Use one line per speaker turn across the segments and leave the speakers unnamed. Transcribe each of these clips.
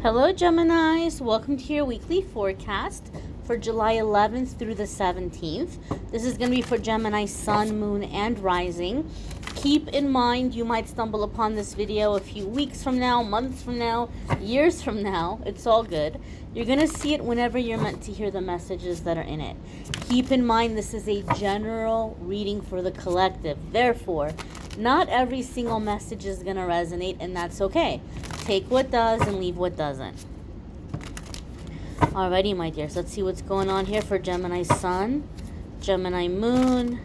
Hello, Geminis. Welcome to your weekly forecast for July 11th through the 17th. This is going to be for Gemini Sun, Moon, and Rising. Keep in mind you might stumble upon this video a few weeks from now, months from now, years from now. It's all good. You're going to see it whenever you're meant to hear the messages that are in it. Keep in mind this is a general reading for the collective. Therefore, not every single message is going to resonate, and that's okay. Take what does and leave what doesn't. Alrighty, my dears. Let's see what's going on here for Gemini Sun, Gemini Moon,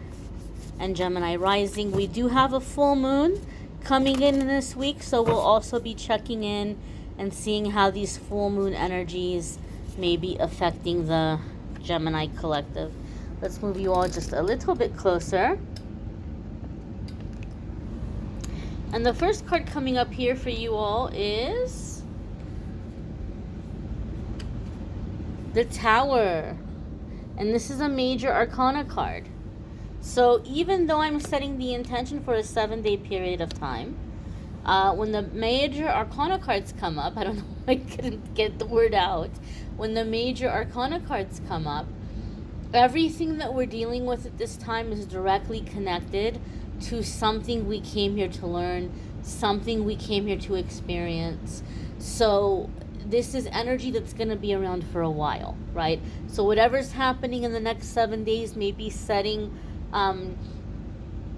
and Gemini Rising. We do have a full moon coming in this week, so we'll also be checking in and seeing how these full moon energies may be affecting the Gemini collective. Let's move you all just a little bit closer. And the first card coming up here for you all is the Tower. And this is a major arcana card. So even though I'm setting the intention for a 7-day period of time, when the major arcana cards come up, I don't know, I couldn't get the word out. When the major arcana cards come up, everything that we're dealing with at this time is directly connected to something we came here to learn, something we came here to experience. So this is energy that's going to be around for a while, right? So whatever's happening in the next 7 days may be setting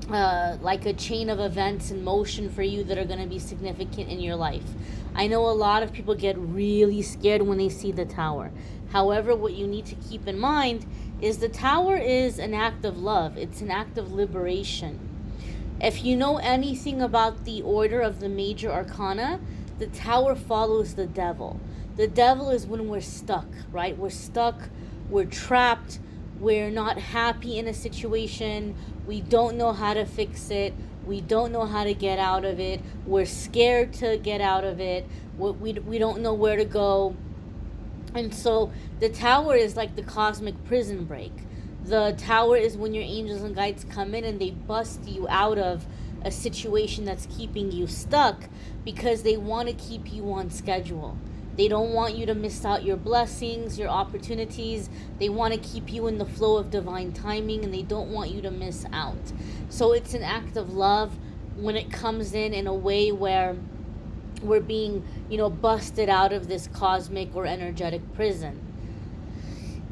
like a chain of events in motion for you that are going to be significant in your life. I know a lot of people get really scared when they see the Tower. However, what you need to keep in mind is the Tower is an act of love. It's an act of liberation. If you know anything about the order of the major arcana, the Tower follows the Devil. The Devil is when we're stuck, right? We're stuck, we're trapped, we're not happy in a situation, we don't know how to fix it, we don't know how to get out of it, we're scared to get out of it, we don't know where to go. And so the Tower is like the cosmic prison break. The Tower is when your angels and guides come in and they bust you out of a situation that's keeping you stuck because they want to keep you on schedule. They don't want you to miss out your blessings, your opportunities. They want to keep you in the flow of divine timing, and they don't want you to miss out. So it's an act of love when it comes in a way where we're being, busted out of this cosmic or energetic prison.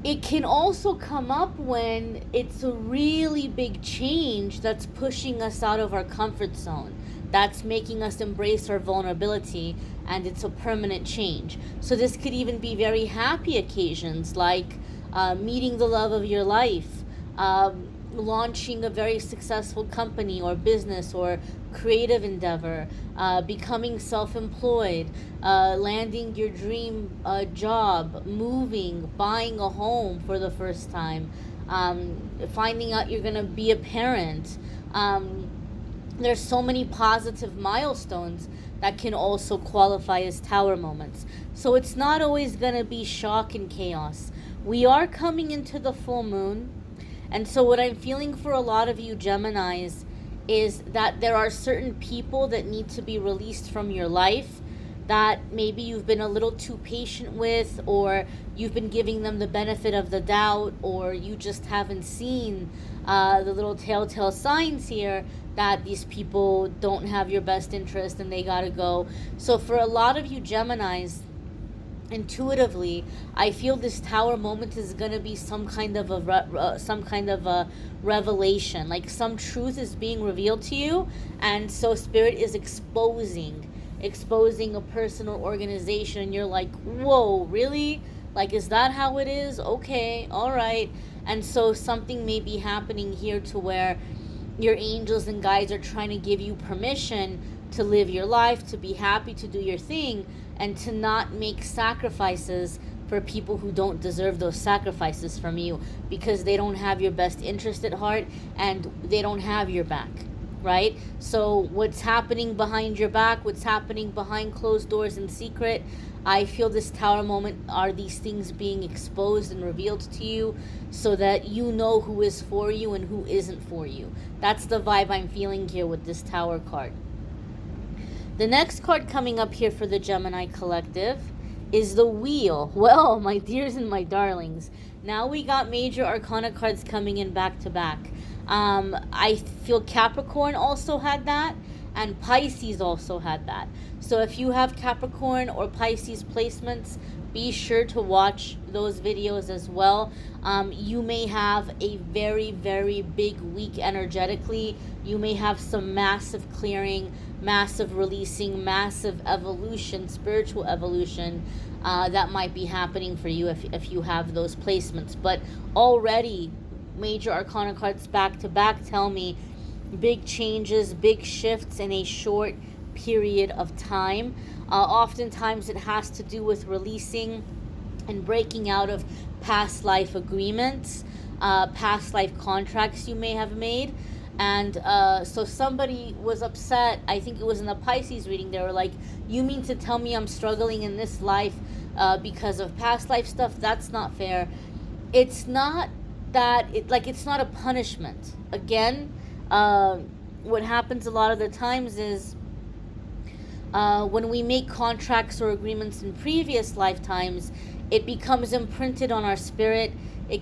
It can also come up when it's a really big change that's pushing us out of our comfort zone. That's making us embrace our vulnerability, and it's a permanent change. So this could even be very happy occasions like meeting the love of your life, launching a very successful company or business or creative endeavor, becoming self-employed, landing your dream job, moving, buying a home for the first time, finding out you're going to be a parent. There's so many positive milestones that can also qualify as Tower moments. So it's not always going to be shock and chaos. We are coming into the full moon. And so what I'm feeling for a lot of you Geminis is that there are certain people that need to be released from your life that maybe you've been a little too patient with, or you've been giving them the benefit of the doubt, or you just haven't seen the little telltale signs here that these people don't have your best interest and they gotta go. So for a lot of you Geminis, intuitively, I feel this Tower moment is going to be some kind of a revelation, like some truth is being revealed to you, and so Spirit is exposing a person or organization, and you're like, whoa, really? Like, is that how it is? Okay, all right. And so something may be happening here to where your angels and guides are trying to give you permission to live your life, to be happy, to do your thing, and to not make sacrifices for people who don't deserve those sacrifices from you, because they don't have your best interest at heart and they don't have your back, right? So what's happening behind your back, what's happening behind closed doors in secret, I feel this Tower moment are these things being exposed and revealed to you so that you know who is for you and who isn't for you. That's the vibe I'm feeling here with this Tower card. The next card coming up here for the Gemini collective is the Wheel. Well, my dears and my darlings, now we got major arcana cards coming in back to back. I feel Capricorn also had that, and Pisces also had that. So if you have Capricorn or Pisces placements, be sure to watch those videos as well. You may have a very, very big week energetically. You may have some massive clearing, massive releasing, massive evolution, spiritual evolution that might be happening for you if you have those placements. But already, major arcana cards back to back tell me big changes, big shifts in a short period of time. Oftentimes it has to do with releasing and breaking out of past life agreements, past life contracts you may have made. And so somebody was upset, I think it was in the Pisces reading, they were like, you mean to tell me I'm struggling in this life because of past life stuff? That's not fair. It's not that, it's not a punishment. Again, what happens a lot of the times is when we make contracts or agreements in previous lifetimes, it becomes imprinted on our spirit. It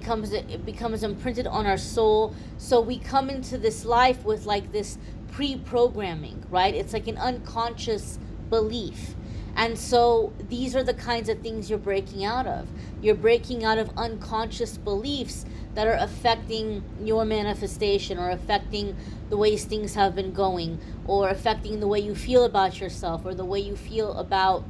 becomes imprinted on our soul. So we come into this life with like this pre-programming, right? It's like an unconscious belief. And so these are the kinds of things you're breaking out of. You're breaking out of unconscious beliefs that are affecting your manifestation, or affecting the ways things have been going, or affecting the way you feel about yourself, or the way you feel about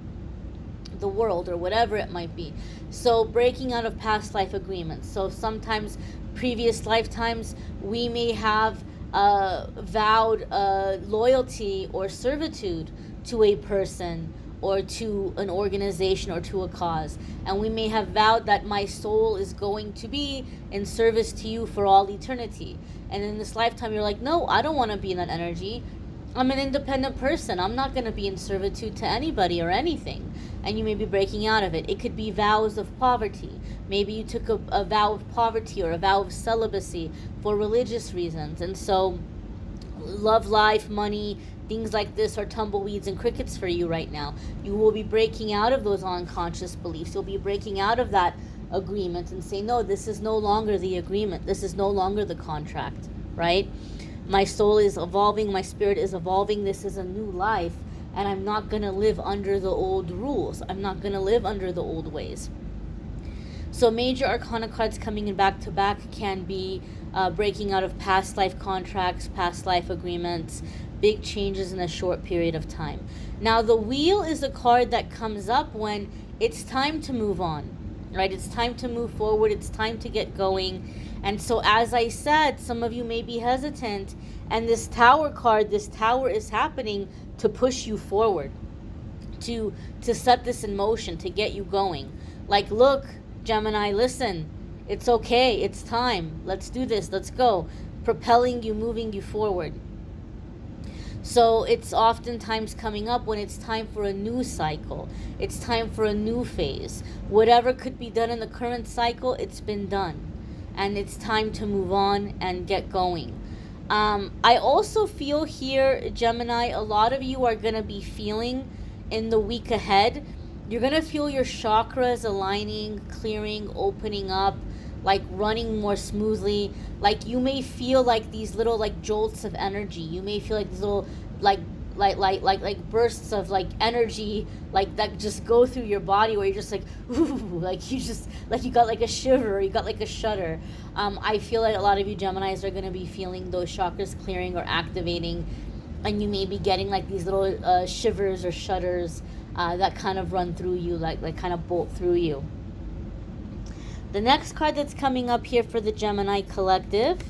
the world, or whatever it might be. So breaking out of past life agreements. So sometimes previous lifetimes we may have vowed loyalty or servitude to a person, or to an organization, or to a cause. And we may have vowed that my soul is going to be in service to you for all eternity. And in this lifetime, you're like, no, I don't want to be in that energy. I'm an independent person. I'm not going to be in servitude to anybody or anything. And you may be breaking out of it. It could be vows of poverty. Maybe you took a vow of poverty or a vow of celibacy for religious reasons. And so love, life, money, things like this are tumbleweeds and crickets for you right now. You will be breaking out of those unconscious beliefs. You'll be breaking out of that agreement and say, no, this is no longer the agreement. This is no longer the contract, right? My soul is evolving. My spirit is evolving. This is a new life. And I'm not going to live under the old rules. I'm not going to live under the old ways. So major arcana cards coming in back to back can be breaking out of past life contracts, past life agreements, big changes in a short period of time. Now, the Wheel is a card that comes up when it's time to move on, right? It's time to move forward. It's time to get going. And so, as I said, some of you may be hesitant. And this Tower card, this Tower is happening to push you forward, to set this in motion, to get you going. Like, look, Gemini, listen, it's okay. It's time. Let's do this. Let's go. Propelling you, moving you forward. So it's oftentimes coming up when it's time for a new cycle. It's time for a new phase. Whatever could be done in the current cycle, it's been done. And it's time to move on and get going. I also feel here, Gemini, a lot of you are going to be feeling in the week ahead, you're going to feel your chakras aligning, clearing, opening up, like running more smoothly. Like you may feel like these little like jolts of energy. You may feel like these little like bursts of like energy like that just go through your body, where you're just like, ooh, like you just like you got like a shiver, or you got like a shudder. I feel like a lot of you Geminis are going to be feeling those chakras clearing or activating, and you may be getting like these little shivers or shudders that kind of run through you, like kind of bolt through you. The next card that's coming up here for the Gemini collective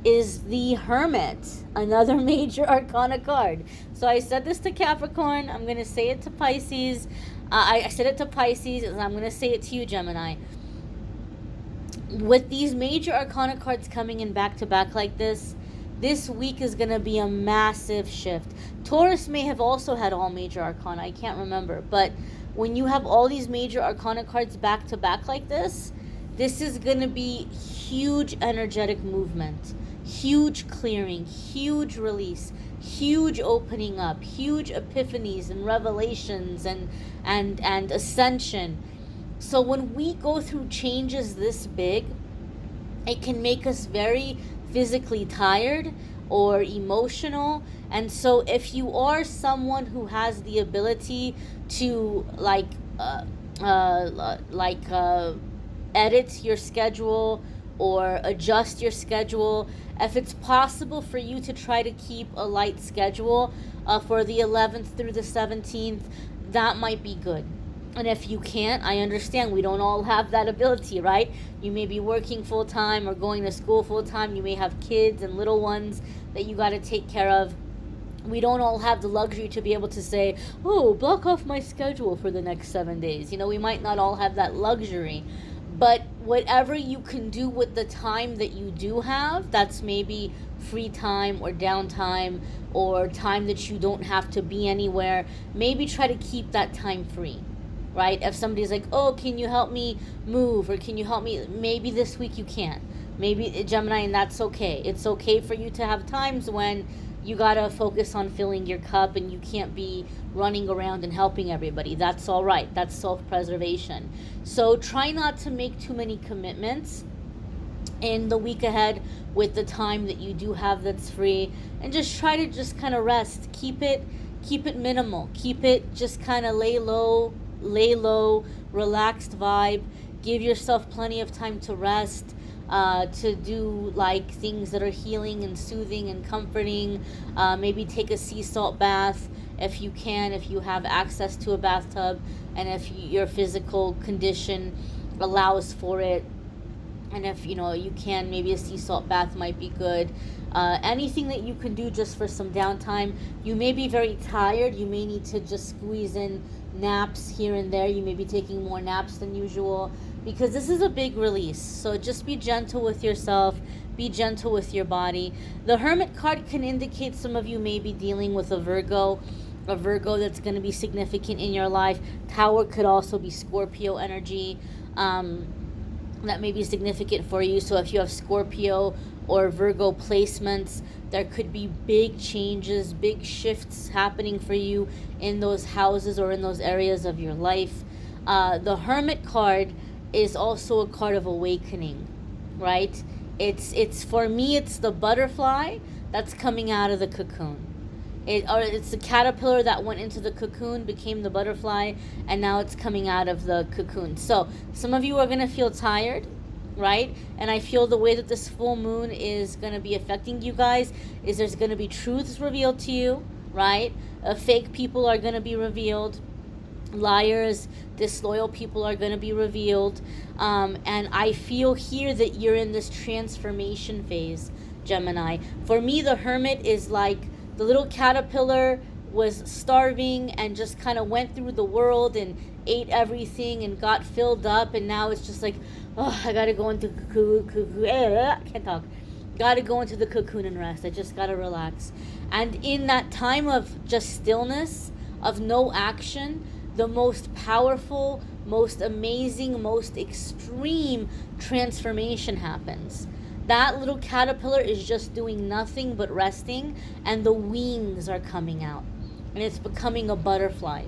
is the Hermit, another major arcana card. So I said this to Capricorn. I'm going to say it to Pisces. I said it to Pisces, and I'm going to say it to you, Gemini. With these major arcana cards coming in back to back like this week is going to be a massive shift. Taurus may have also had all major arcana. I can't remember. But when you have all these major arcana cards back to back like this is going to be huge energetic movement, huge clearing, huge release, huge opening up, huge epiphanies and revelations and ascension. So when we go through changes this big, it can make us very physically tired or emotional. And so if you are someone who has the ability to edit your schedule or adjust your schedule, if it's possible for you to try to keep a light schedule for the 11th through the 17th, that might be good. And if you can't, I understand. We don't all have that ability, right? You may be working full time or going to school full time. You may have kids and little ones that you got to take care of. We don't all have the luxury to be able to say, oh, block off my schedule for the next 7 days. We might not all have that luxury. But whatever you can do with the time that you do have, that's maybe free time or downtime or time that you don't have to be anywhere, maybe try to keep that time free, right? If somebody's like, oh, can you help me move, or can you help me, maybe this week you can't. Maybe, Gemini, and that's okay. It's okay for you to have times when you gotta focus on filling your cup and you can't be running around and helping everybody. That's all right. That's self-preservation. So try not to make too many commitments in the week ahead with the time that you do have that's free, and just try to just kind of rest. Keep it minimal. Keep it just kind of lay low, relaxed vibe. Give yourself plenty of time to rest, to do like things that are healing and soothing and comforting. Maybe take a sea salt bath if you can, if you have access to a bathtub, and if your physical condition allows for it. And if you can, maybe a sea salt bath might be good. Anything that you can do just for some downtime. You may be very tired. You may need to just squeeze in naps here and there. You may be taking more naps than usual, because this is a big release. So just be gentle with yourself. Be gentle with your body. The Hermit card can indicate some of you may be dealing with a Virgo that's going to be significant in your life. Tower could also be Scorpio energy. That may be significant for you. So if you have Scorpio or Virgo placements, there could be big changes, big shifts happening for you in those houses or in those areas of your life. The Hermit card is also a card of awakening, right? It's for me, it's the butterfly that's coming out of the cocoon. It's the caterpillar that went into the cocoon, became the butterfly, and now it's coming out of the cocoon. So some of you are going to feel tired, right? And I feel the way that this full moon is going to be affecting you guys is there's going to be truths revealed to you, right? Fake people are going to be revealed. Liars, disloyal people are going to be revealed. And I feel here that you're in this transformation phase, Gemini. For me, the Hermit is like the little caterpillar was starving and just kind of went through the world and ate everything and got filled up, and now it's just like, oh, I gotta go into cocoon. I can't talk. Gotta go into the cocoon and rest. I just gotta relax. And in that time of just stillness, of no action, the most powerful, most amazing, most extreme transformation happens. That little caterpillar is just doing nothing but resting, and the wings are coming out, and it's becoming a butterfly.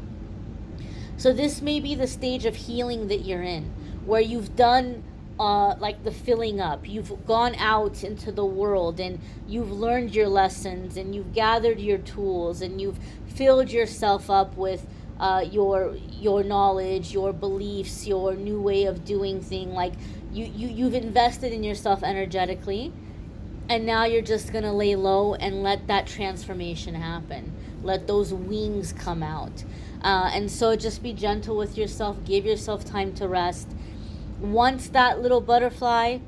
So this may be the stage of healing that you're in, where you've done like the filling up. You've gone out into the world and you've learned your lessons and you've gathered your tools and you've filled yourself up with your knowledge, your beliefs, your new way of doing things. Like you've invested in yourself energetically, and now you're just gonna lay low and let that transformation happen. Let those wings come out. And so just be gentle with yourself. Give yourself time to rest. Once that little butterfly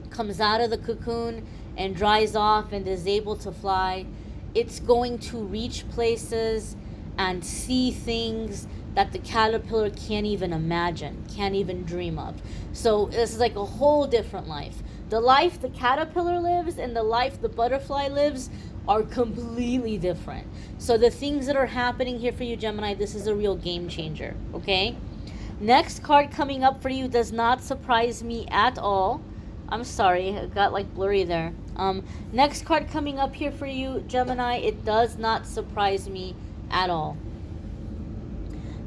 comes out of the cocoon and dries off and is able to fly, it's going to reach places and see things that the caterpillar can't even imagine, can't even dream of. So this is like a whole different life. The life the caterpillar lives and the life the butterfly lives are completely different. So the things that are happening here for you, Gemini, this is a real game changer, okay? Next card coming up for you does not surprise me at all. I'm sorry, it got like blurry there. Next card coming up here for you, Gemini, it does not surprise me at all.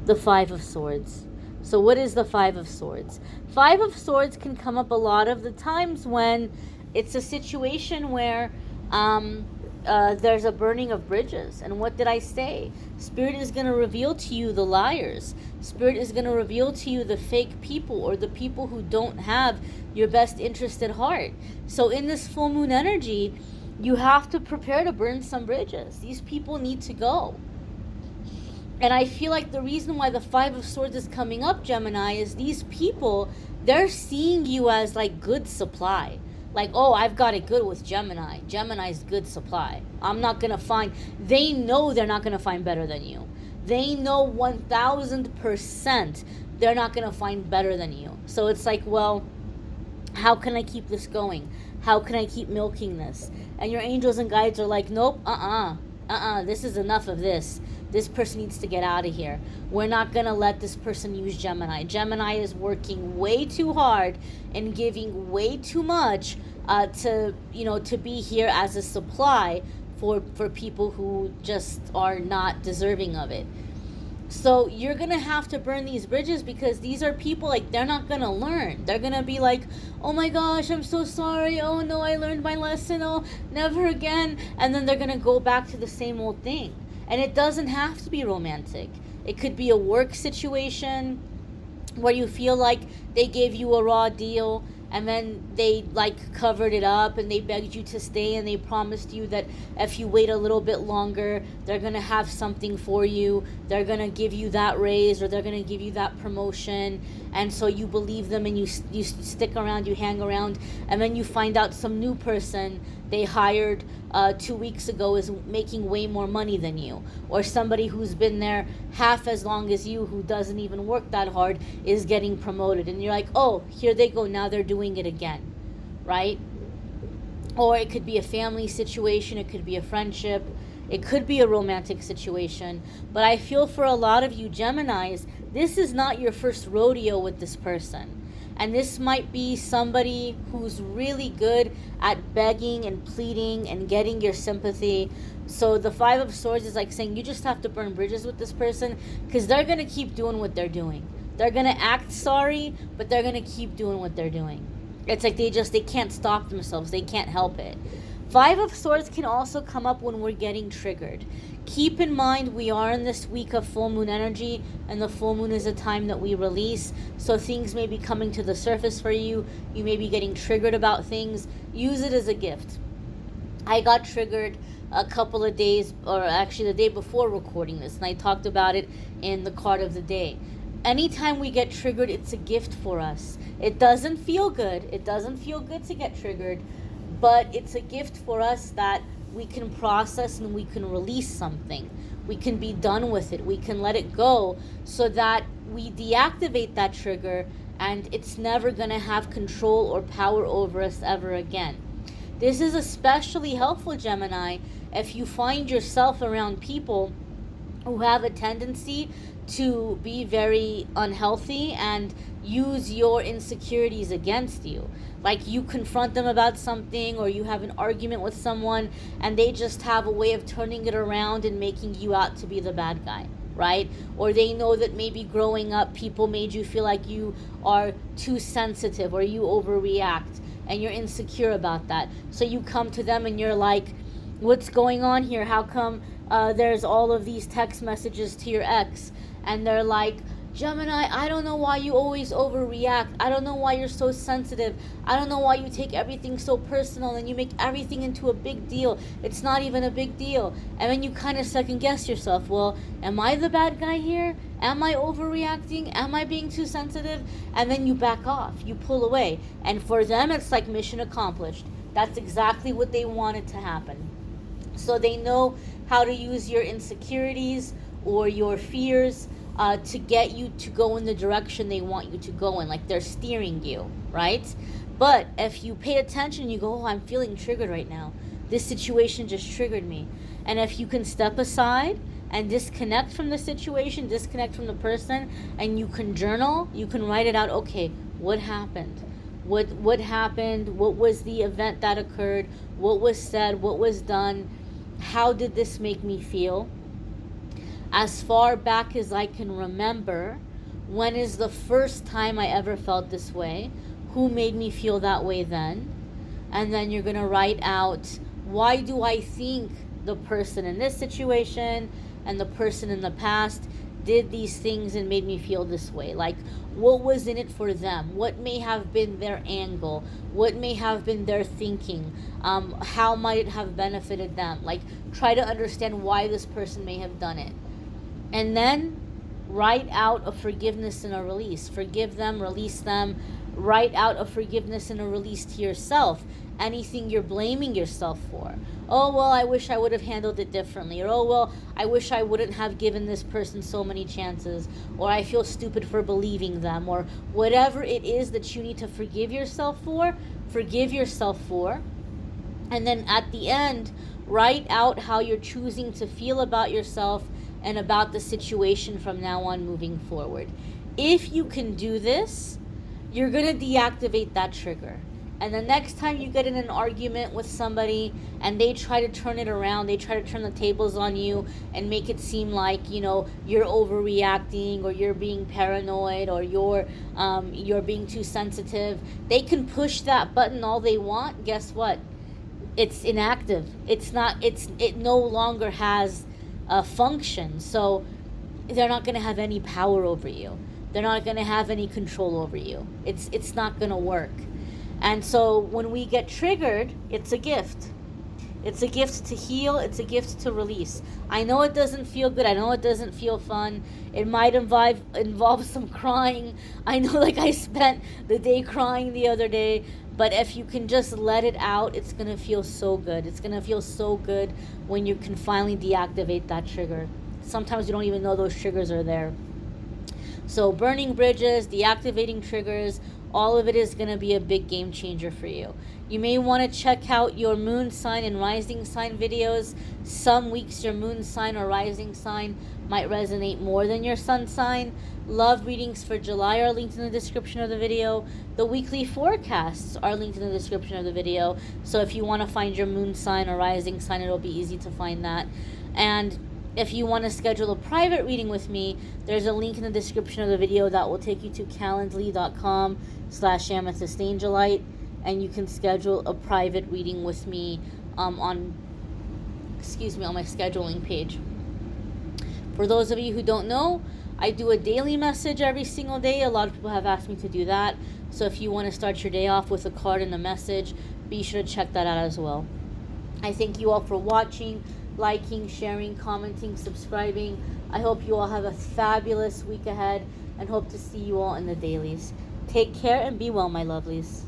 The Five of Swords. So what is the Five of Swords? Five of Swords can come up a lot of the times when it's a situation where there's a burning of bridges. And what did I say? Spirit is going to reveal to you the liars. Spirit is going to reveal to you the fake people, or the people who don't have your best interest at heart. So in this full moon energy, you have to prepare to burn some bridges. These people need to go. And I feel like the reason why the Five of Swords is coming up, Gemini, is these people, they're seeing you as like good supply. Like, oh, I've got it good with Gemini. Gemini's good supply. I'm not going to find... They know they're not going to find better than you. They know 1,000% they're not going to find better than you. So it's like, well, how can I keep this going? How can I keep milking this? And your angels and guides are like, nope, this is enough of this. This person needs to get out of here. We're not going to let this person use Gemini. Gemini is working way too hard and giving way too much to be here as a supply for people who just are not deserving of it. So you're going to have to burn these bridges, because these are people, like, they're not going to learn. They're going to be like, oh my gosh, I'm so sorry. Oh no, I learned my lesson. Oh, never again. And then they're going to go back to the same old thing. And it doesn't have to be romantic. It could be a work situation where you feel like they gave you a raw deal and then they like covered it up and they begged you to stay, and they promised you that if you wait a little bit longer, they're going to have something for you. They're going to give you that raise, or they're going to give you that promotion. And so you believe them and you stick around, you hang around, and then you find out some new person they hired 2 weeks ago is making way more money than you. Or somebody who's been there half as long as you, who doesn't even work that hard, is getting promoted. And you're like, oh, here they go, now they're doing it again, right? Or it could be a family situation, it could be a friendship, it could be a romantic situation. But I feel for a lot of you Geminis, this is not your first rodeo with this person. And this might be somebody who's really good at begging and pleading and getting your sympathy. So the Five of Swords is like saying you just have to burn bridges with this person, because they're going to keep doing what they're doing. They're going to act sorry, but they're going to keep doing what they're doing. It's like they can't stop themselves. They can't help it. Five of Swords can also come up when we're getting triggered. Keep in mind, we are in this week of full moon energy, and the full moon is a time that we release. So things may be coming to the surface for you. You may be getting triggered about things. Use it as a gift. I got triggered a couple of days, or actually the day before recording this, and I talked about it in the card of the day. Anytime we get triggered, it's a gift for us. It doesn't feel good. It doesn't feel good to get triggered, but it's a gift for us that we can process and we can release something. We can be done with it. We can let it go so that we deactivate that trigger and it's never going to have control or power over us ever again. This is especially helpful, Gemini, if you find yourself around people who have a tendency to be very unhealthy and use your insecurities against you. Like you confront them about something, or you have an argument with someone and they just have a way of turning it around and making you out to be the bad guy, right? Or they know that maybe growing up people made you feel like you are too sensitive or you overreact and you're insecure about that. So you come to them and you're like, what's going on here? How come there's all of these text messages to your ex? And they're like, Gemini, I don't know why you always overreact. I don't know why you're so sensitive. I don't know why you take everything so personal and you make everything into a big deal. It's not even a big deal. And then you kind of second guess yourself. Well, am I the bad guy here? Am I overreacting? Am I being too sensitive? And then you back off. You pull away. And for them, it's like mission accomplished. That's exactly what they wanted to happen. So they know how to use your insecurities or your fears to get you to go in the direction they want you to go in, like they're steering you, right? But if you pay attention, you go, oh, I'm feeling triggered right now. This situation just triggered me. And if you can step aside and disconnect from the situation, disconnect from the person, and you can journal, you can write it out, okay, what happened? What happened? What was the event that occurred? What was said? What was done? How did this make me feel? As far back as I can remember, when is the first time I ever felt this way? Who made me feel that way then? And then you're going to write out, why do I think the person in this situation and the person in the past did these things and made me feel this way? Like, what was in it for them? What may have been their angle? What may have been their thinking? How might it have benefited them? Like, try to understand why this person may have done it. And then write out a forgiveness and a release. Forgive them, release them. Write out a forgiveness and a release to yourself. Anything you're blaming yourself for. Oh, well, I wish I would have handled it differently. Or, oh, well, I wish I wouldn't have given this person so many chances. Or I feel stupid for believing them. Or whatever it is that you need to forgive yourself for. And then at the end, write out how you're choosing to feel about yourself and about the situation from now on moving forward. If you can do this, you're going to deactivate that trigger. And the next time you get in an argument with somebody and they try to turn it around, they try to turn the tables on you and make it seem like, you're overreacting, or you're being paranoid, or you're being too sensitive, they can push that button all they want. Guess what? It's inactive. It no longer has a function. So they're not going to have any power over you. They're not going to have any control over you. It's not going to work. And so when we get triggered, it's a gift. It's a gift to heal. It's a gift to release. I know it doesn't feel good. I know it doesn't feel fun. It might involve some crying. I know, like, I spent the day crying the other day. But if you can just let it out, it's going to feel so good. It's going to feel so good when you can finally deactivate that trigger. Sometimes you don't even know those triggers are there. So burning bridges, deactivating triggers, all of it is going to be a big game changer for you. You may want to check out your moon sign and rising sign videos. Some weeks your moon sign or rising sign might resonate more than your sun sign. Love readings for July are linked in the description of the video. The weekly forecasts are linked in the description of the video. So if you want to find your moon sign or rising sign, it'll be easy to find that. And if you want to schedule a private reading with me, there's a link in the description of the video that will take you to calendly.com/amethystangelite, and you can schedule a private reading with me on my scheduling page. For those of you who don't know, I do a daily message every single day. A lot of people have asked me to do that. So if you want to start your day off with a card and a message, be sure to check that out as well. I thank you all for watching, liking, sharing, commenting, subscribing. I hope you all have a fabulous week ahead and hope to see you all in the dailies. Take care and be well, my lovelies.